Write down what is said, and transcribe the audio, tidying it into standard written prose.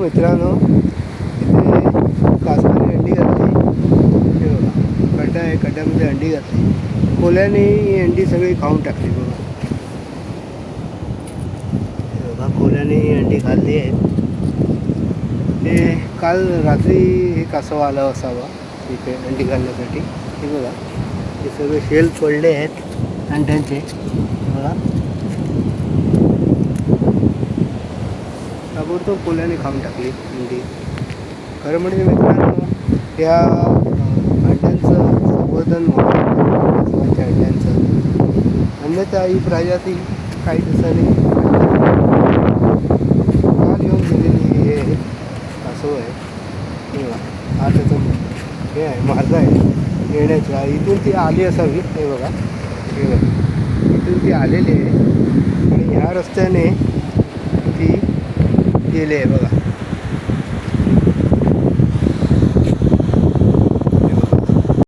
मित्रांनो, इथे कासवाने अंडी घातली. हे बघा, खड्डा आहे, खड्ड्यामध्ये अंडी घातली. कोल्याने ही अंडी सगळी खाऊन टाकली. बघा, हे बघा, कोल्याने ही अंडी खाल्ली आहेत. हे काल रात्री हे कासव आलं असावा इथे अंडी घालण्यासाठी. हे बघा, हे सगळे शेल पडले आहेत अंड्यांचे. बघा, ताबडतोब कोल्याने खाऊन टाकली अंडी. खरं म्हणजे मित्रांनो, या अंड्यांचं संवर्धन कासवांच्या अंड्यांचं. अन्यथा ही प्रजाती काही दिवसांनी घेऊन गेलेली हे कासव आहे. हा त्याचं हे आहे, मार्ग आहे येण्याचा. इथून ती आली असावी. हे बघा, हे बघा, इथून ती आलेली आहे आणि ह्या रस्त्याने ती गेली आहे. बघा,